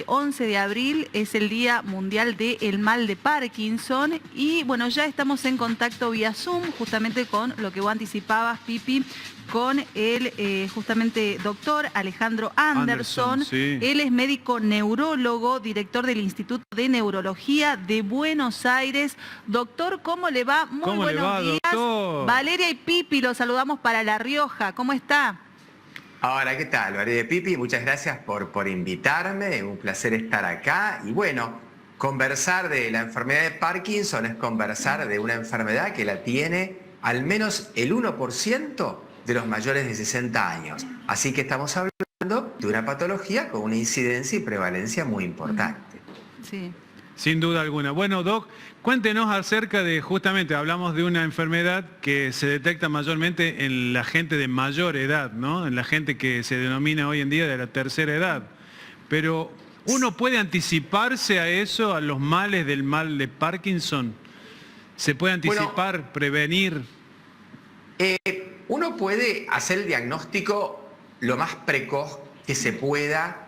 11 de abril es el Día Mundial del Mal de Parkinson y bueno, ya estamos en contacto vía Zoom justamente con lo que vos anticipabas, Pipi, con el justamente doctor Alejandro Anderson. Sí. Él es médico neurólogo, director del Instituto de Neurología de Buenos Aires. Doctor, ¿cómo le va? Muy buenos días. Doctor? Valeria y Pipi, los saludamos para La Rioja. ¿Cómo está? Hola, ¿qué tal? Valeria y Pipi, muchas gracias por invitarme. Un placer estar acá. Y bueno, conversar de la enfermedad de Parkinson es conversar de una enfermedad que la tiene al menos el 1% de los mayores de 60 años. Así que estamos hablando de una patología con una incidencia y prevalencia muy importante. Sí. Sin duda alguna. Bueno, Doc, cuéntenos acerca de, justamente, hablamos de una enfermedad que se detecta mayormente en la gente de mayor edad, ¿no? En la gente que se denomina hoy en día de la tercera edad. Pero, ¿uno puede anticiparse a eso, a los males del mal de Parkinson? ¿Se puede anticipar, prevenir? Uno puede hacer el diagnóstico lo más precoz que se pueda.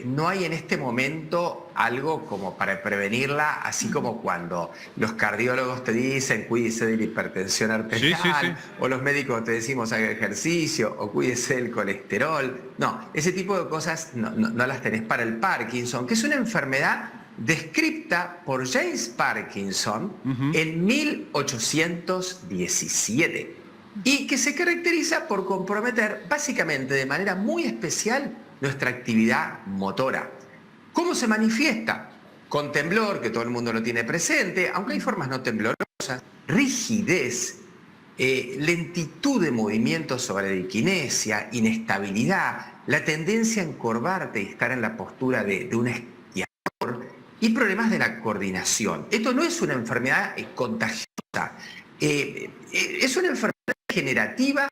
No hay en este momento algo como para prevenirla, así como cuando los cardiólogos te dicen cuídese de la hipertensión arterial, o los médicos te decimos haga ejercicio, o cuídese del colesterol. No, ese tipo de cosas no las tenés para el Parkinson, que es una enfermedad descripta por James Parkinson en 1817 y que se caracteriza por comprometer básicamente de manera muy especial nuestra actividad motora. ¿Cómo se manifiesta? Con temblor, que todo el mundo lo tiene presente, aunque hay formas no temblorosas, rigidez, lentitud de movimiento sobre la equinesia, inestabilidad, la tendencia a encorvarte y estar en la postura de un esquiador y problemas de la coordinación. Esto no es una enfermedad contagiosa, es una enfermedad generativa.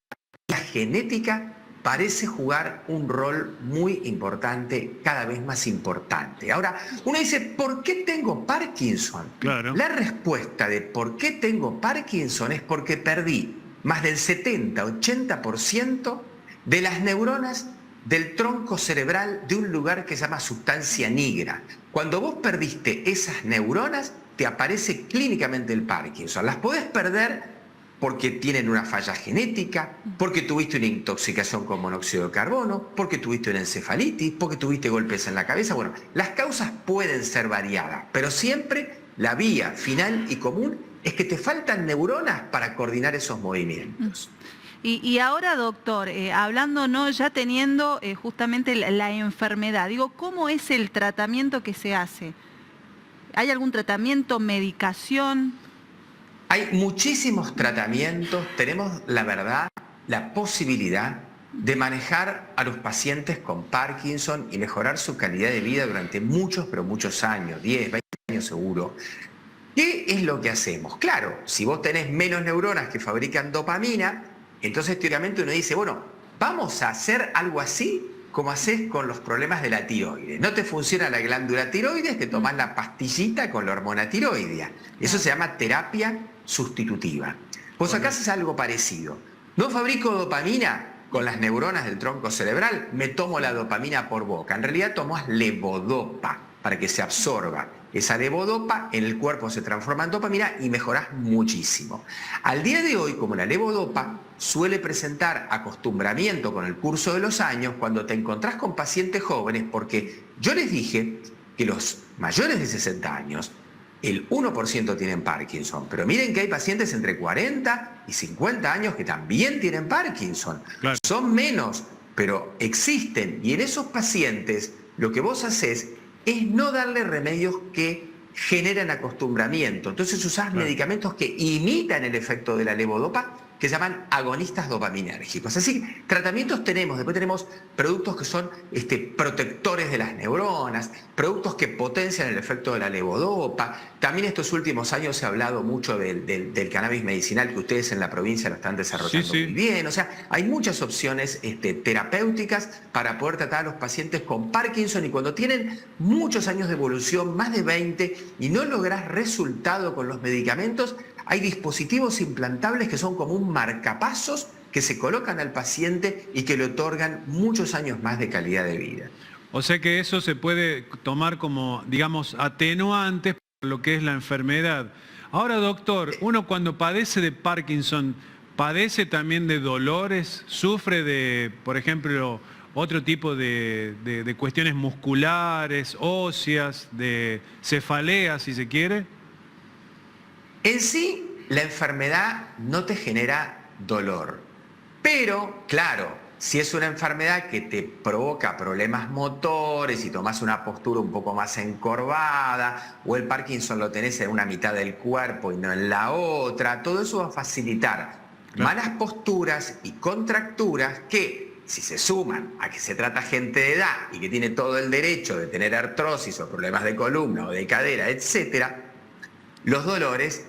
La genética parece jugar un rol muy importante, cada vez más importante. Ahora, uno dice, ¿por qué tengo Parkinson? Claro. La respuesta de por qué tengo Parkinson es porque perdí más del 70-80% de las neuronas del tronco cerebral de un lugar que se llama sustancia nigra. Cuando vos perdiste esas neuronas, te aparece clínicamente el Parkinson. Las podés perder porque tienen una falla genética, porque tuviste una intoxicación con monóxido de carbono, porque tuviste una encefalitis, porque tuviste golpes en la cabeza. Bueno, las causas pueden ser variadas, pero siempre la vía final y común es que te faltan neuronas para coordinar esos movimientos. Y ahora, doctor, hablando, ¿no?, ya teniendo justamente la enfermedad, digo, ¿cómo es el tratamiento que se hace? ¿Hay algún tratamiento, medicación? Hay muchísimos tratamientos. Tenemos, la verdad, la posibilidad de manejar a los pacientes con Parkinson y mejorar su calidad de vida durante muchos, pero muchos años, 10, 20 años seguro. ¿Qué es lo que hacemos? Claro, si vos tenés menos neuronas que fabrican dopamina, entonces teóricamente uno dice, bueno, vamos a hacer algo así como haces con los problemas de la tiroides. No te funciona la glándula tiroides, te tomás la pastillita con la hormona tiroidea. Eso se llama terapia sustitutiva. Pues acá haces algo parecido. No fabrico dopamina con las neuronas del tronco cerebral, me tomo la dopamina por boca. En realidad tomás levodopa para que se absorba. Esa levodopa en el cuerpo se transforma en dopamina y mejorás muchísimo. Al día de hoy, como la levodopa suele presentar acostumbramiento con el curso de los años, cuando te encontrás con pacientes jóvenes, porque yo les dije que los mayores de 60 años, el 1% tienen Parkinson, pero miren que hay pacientes entre 40 y 50 años que también tienen Parkinson. Claro. Son menos, pero existen, y en esos pacientes lo que vos haces es no darle remedios que generan acostumbramiento. Entonces usás medicamentos que imitan el efecto de la levodopa, que se llaman agonistas dopaminérgicos. Así que tratamientos tenemos, después tenemos productos que son protectores de las neuronas, productos que potencian el efecto de la levodopa. También estos últimos años se ha hablado mucho del cannabis medicinal, que ustedes en la provincia lo están desarrollando muy bien. O sea, hay muchas opciones terapéuticas para poder tratar a los pacientes con Parkinson, y cuando tienen muchos años de evolución, más de 20, y no lográs resultado con los medicamentos, hay dispositivos implantables que son como un marcapasos que se colocan al paciente y que le otorgan muchos años más de calidad de vida. O sea que eso se puede tomar como, digamos, atenuantes para lo que es la enfermedad. Ahora, doctor, uno cuando padece de Parkinson, ¿padece también de dolores? ¿Sufre de, por ejemplo, otro tipo de cuestiones musculares, óseas, de cefaleas, si se quiere? En sí, la enfermedad no te genera dolor, pero claro, si es una enfermedad que te provoca problemas motores y tomas una postura un poco más encorvada, o el Parkinson lo tenés en una mitad del cuerpo y no en la otra, todo eso va a facilitar malas posturas y contracturas que, si se suman a que se trata gente de edad y que tiene todo el derecho de tener artrosis o problemas de columna o de cadera, etc., los dolores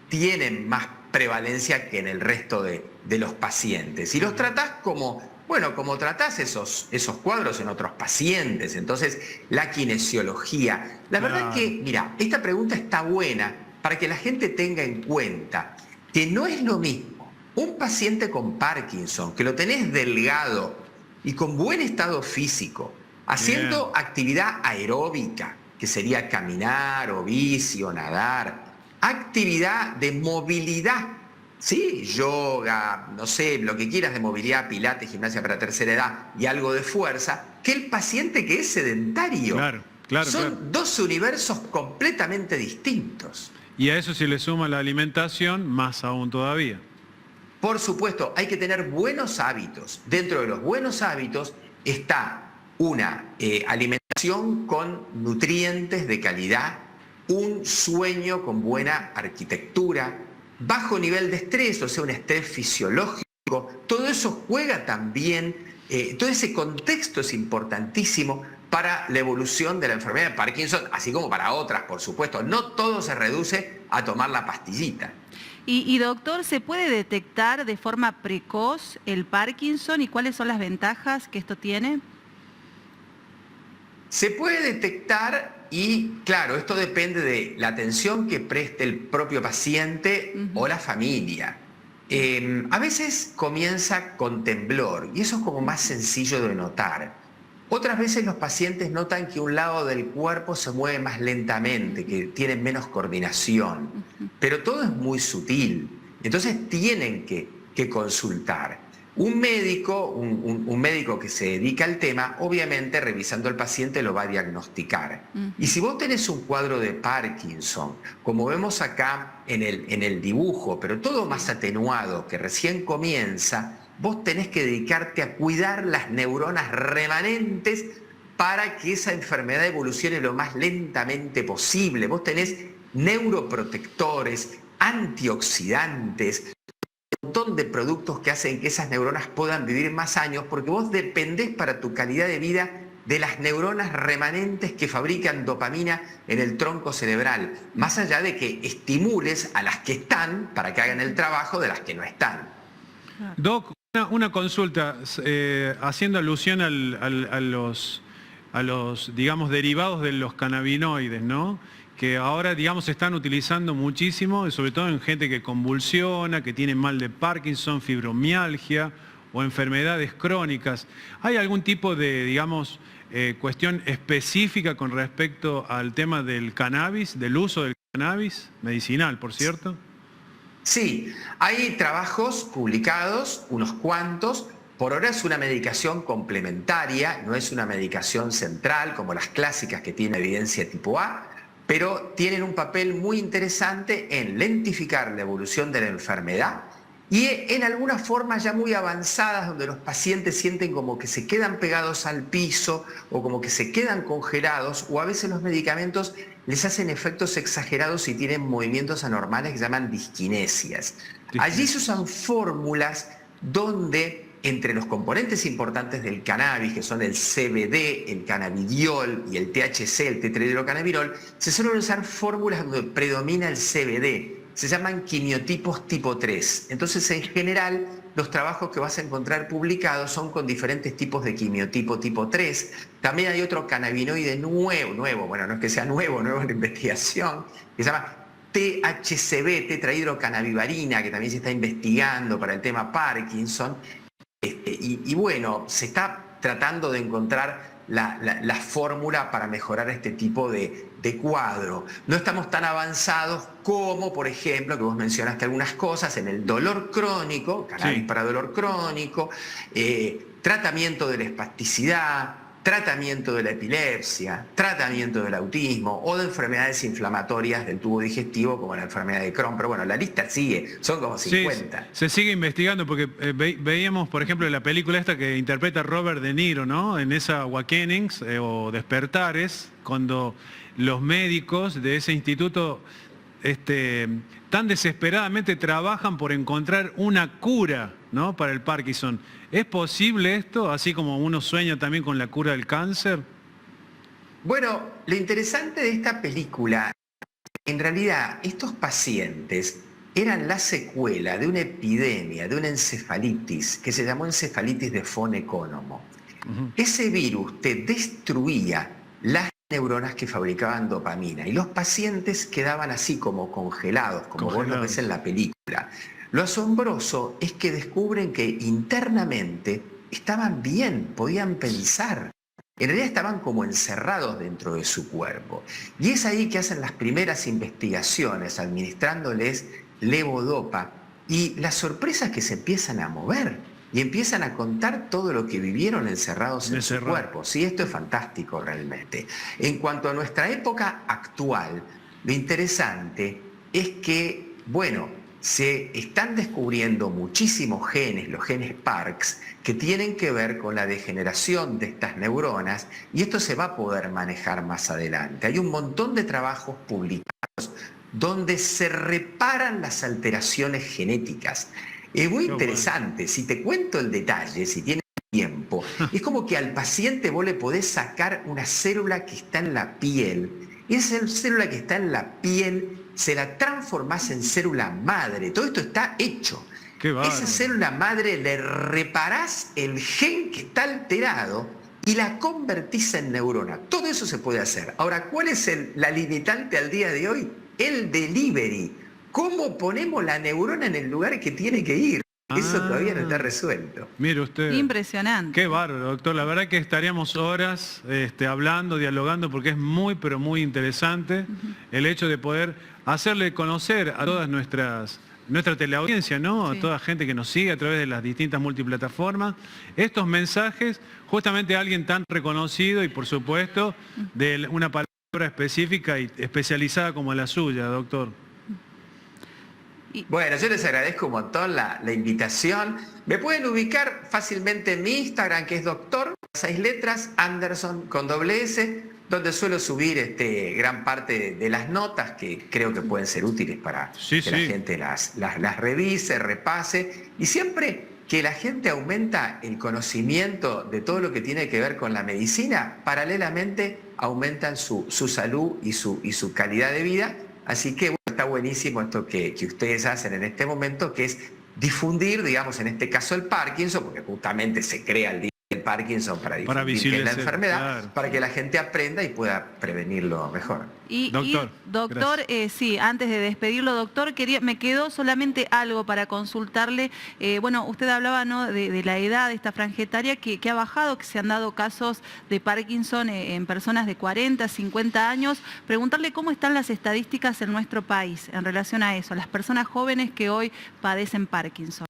tienen más prevalencia que en el resto de los pacientes. Y los tratás como, bueno, como tratás esos cuadros en otros pacientes. Entonces, la kinesiología. La verdad que, mira, esta pregunta está buena para que la gente tenga en cuenta que no es lo mismo un paciente con Parkinson, que lo tenés delgado y con buen estado físico, haciendo actividad aeróbica, que sería caminar o bici o nadar, actividad de movilidad, ¿sí? Yoga, no sé, lo que quieras de movilidad, pilates, gimnasia para tercera edad y algo de fuerza, que el paciente que es sedentario. Son dos universos completamente distintos. Y a eso se le suma la alimentación, más aún todavía. Por supuesto, hay que tener buenos hábitos. Dentro de los buenos hábitos está una alimentación con nutrientes de calidad, un sueño con buena arquitectura, bajo nivel de estrés, o sea, un estrés fisiológico. Todo eso juega también, todo ese contexto es importantísimo para la evolución de la enfermedad de Parkinson, así como para otras, por supuesto. No todo se reduce a tomar la pastillita. Y doctor, ¿se puede detectar de forma precoz el Parkinson y cuáles son las ventajas que esto tiene? Se puede detectar y, claro, esto depende de la atención que preste el propio paciente o la familia. A veces comienza con temblor y eso es como más sencillo de notar. Otras veces los pacientes notan que un lado del cuerpo se mueve más lentamente, que tienen menos coordinación, pero todo es muy sutil. Entonces tienen que consultar. Un médico, un médico que se dedica al tema, obviamente revisando al paciente lo va a diagnosticar. Y si vos tenés un cuadro de Parkinson, como vemos acá en el dibujo, pero todo más atenuado, que recién comienza, vos tenés que dedicarte a cuidar las neuronas remanentes para que esa enfermedad evolucione lo más lentamente posible. Vos tenés neuroprotectores, antioxidantes, un montón de productos que hacen que esas neuronas puedan vivir más años, porque vos dependés para tu calidad de vida de las neuronas remanentes que fabrican dopamina en el tronco cerebral, más allá de que estimules a las que están para que hagan el trabajo de las que no están. Doc, una consulta, haciendo alusión a los, digamos, derivados de los cannabinoides, ¿no? Que ahora, digamos, se están utilizando muchísimo, sobre todo en gente que convulsiona, que tiene mal de Parkinson, fibromialgia o enfermedades crónicas. ¿Hay algún tipo de, digamos, cuestión específica con respecto al tema del cannabis, del uso del cannabis, medicinal, por cierto? Sí, hay trabajos publicados, unos cuantos. Por ahora es una medicación complementaria, no es una medicación central como las clásicas que tienen evidencia tipo A, pero tienen un papel muy interesante en lentificar la evolución de la enfermedad y en algunas formas ya muy avanzadas donde los pacientes sienten como que se quedan pegados al piso o como que se quedan congelados, o a veces los medicamentos les hacen efectos exagerados y tienen movimientos anormales que se llaman disquinesias. Allí se usan fórmulas donde entre los componentes importantes del cannabis, que son el CBD, el cannabidiol y el THC, el tetrahidrocannabinol, se suelen usar fórmulas donde predomina el CBD. Se llaman quimiotipos tipo 3. Entonces, en general, los trabajos que vas a encontrar publicados son con diferentes tipos de quimiotipo tipo 3. También hay otro cannabinoide nuevo, bueno, no es que sea nuevo en la investigación, que se llama THCV, tetrahidrocannabivarina, que también se está investigando para el tema Parkinson. Y bueno, se está tratando de encontrar la fórmula para mejorar este tipo de cuadro. No estamos tan avanzados como, por ejemplo, que vos mencionaste algunas cosas, en el dolor crónico, cannabis para dolor crónico, tratamiento de la espasticidad, tratamiento de la epilepsia, tratamiento del autismo o de enfermedades inflamatorias del tubo digestivo como la enfermedad de Crohn. Pero bueno, la lista sigue, son como 50. Sí, se sigue investigando porque veíamos, por ejemplo, la película esta que interpreta Robert De Niro, ¿no? En esa Awakenings o Despertares, cuando los médicos de ese instituto tan desesperadamente trabajan por encontrar una cura, ¿no?, para el Parkinson. ¿Es posible esto, así como uno sueña también con la cura del cáncer? Bueno, lo interesante de esta película, en realidad, estos pacientes eran la secuela de una epidemia, de una encefalitis, que se llamó encefalitis de von Economo. Ese virus te destruía las neuronas que fabricaban dopamina y los pacientes quedaban así como congelados, como vos lo ves en la película. Lo asombroso es que descubren que internamente estaban bien, podían pensar. En realidad estaban como encerrados dentro de su cuerpo. Y es ahí que hacen las primeras investigaciones, administrándoles levodopa, y las sorpresas que se empiezan a mover y empiezan a contar todo lo que vivieron encerrados en su cuerpo. Sí, esto es fantástico realmente. En cuanto a nuestra época actual, lo interesante es que, bueno, se están descubriendo muchísimos genes, los genes Parks, que tienen que ver con la degeneración de estas neuronas, y esto se va a poder manejar más adelante. Hay un montón de trabajos publicados donde se reparan las alteraciones genéticas. Es muy interesante, si te cuento el detalle, si tienes tiempo, es como que al paciente vos le podés sacar una célula que está en la piel, y esa célula que está en la piel se la transformás en célula madre. Todo esto está hecho. Esa célula madre le reparás el gen que está alterado y la convertís en neurona. Todo eso se puede hacer. Ahora, ¿cuál es la limitante al día de hoy? El delivery. ¿Cómo ponemos la neurona en el lugar que tiene que ir? Eso todavía no está resuelto. Mire usted. Impresionante. Qué bárbaro, doctor. La verdad que estaríamos horas hablando, dialogando, porque es muy, pero muy interesante el hecho de poder hacerle conocer a todas nuestra teleaudiencia, ¿no? A toda gente que nos sigue a través de las distintas multiplataformas, estos mensajes, justamente a alguien tan reconocido y, por supuesto, de una palabra específica y especializada como la suya, doctor. Bueno, yo les agradezco un montón la invitación. Me pueden ubicar fácilmente en mi Instagram, que es doctor, 6 letras, Anderson con ss, donde suelo subir gran parte de las notas que creo que pueden ser útiles para que la gente las revise, repase. Y siempre que la gente aumenta el conocimiento de todo lo que tiene que ver con la medicina, paralelamente aumentan su salud y su calidad de vida. Así que bueno, está buenísimo esto que ustedes hacen en este momento, que es difundir, digamos, en este caso el Parkinson, porque justamente se crea el día del Parkinson para difundir que es la enfermedad, para que la gente aprenda y pueda prevenirlo mejor. Doctor, sí, antes de despedirlo, doctor, me quedó solamente algo para consultarle. Bueno, usted hablaba, ¿no?, de la edad de esta franja etaria que ha bajado, que se han dado casos de Parkinson en personas de 40, 50 años. Preguntarle cómo están las estadísticas en nuestro país en relación a eso, las personas jóvenes que hoy padecen Parkinson.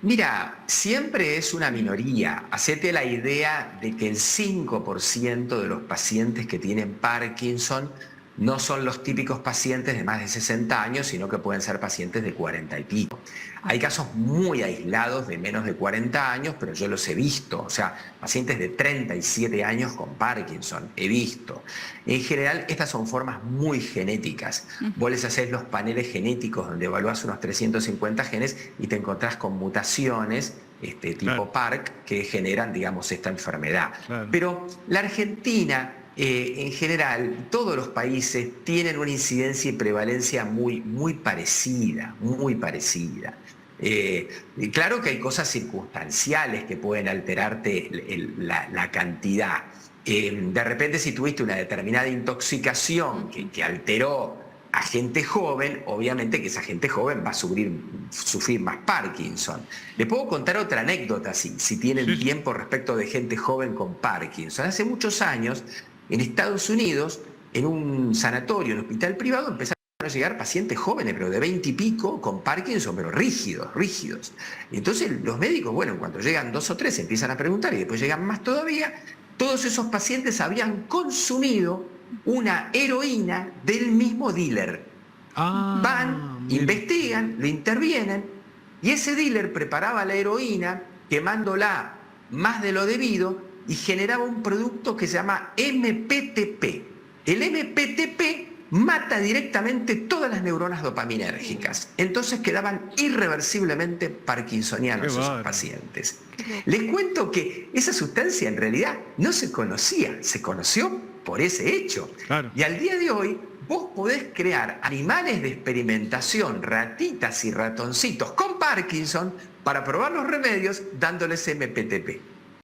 Mira, siempre es una minoría. Hacete la idea de que el 5% de los pacientes que tienen Parkinson no son los típicos pacientes de más de 60 años, sino que pueden ser pacientes de 40 y pico. Hay casos muy aislados de menos de 40 años, pero yo los he visto. O sea, pacientes de 37 años con Parkinson, he visto. En general, estas son formas muy genéticas. Vos les hacés los paneles genéticos donde evaluás unos 350 genes y te encontrás con mutaciones tipo Park que generan, digamos, esta enfermedad. Pero la Argentina, en general, todos los países tienen una incidencia y prevalencia muy parecida, muy parecida. Claro que hay cosas circunstanciales que pueden alterarte la cantidad. De repente, si tuviste una determinada intoxicación que alteró a gente joven, obviamente que esa gente joven va a sufrir más Parkinson. Le puedo contar otra anécdota, si tienen tiempo, respecto de gente joven con Parkinson. Hace muchos años, en Estados Unidos, en un sanatorio, en un hospital privado, empezaron a llegar pacientes jóvenes, pero de 20 y pico, con Parkinson, pero rígidos. Y entonces los médicos, bueno, cuando llegan 2 o 3, empiezan a preguntar, y después llegan más todavía. Todos esos pacientes habían consumido una heroína del mismo dealer. Van, investigan, le intervienen, y ese dealer preparaba la heroína quemándola más de lo debido y generaba un producto que se llama MPTP. El MPTP mata directamente todas las neuronas dopaminérgicas. Entonces quedaban irreversiblemente parkinsonianos esos pacientes. Les cuento que esa sustancia en realidad no se conocía, se conoció por ese hecho. Claro. Y al día de hoy vos podés crear animales de experimentación, ratitas y ratoncitos con Parkinson, para probar los remedios dándoles MPTP.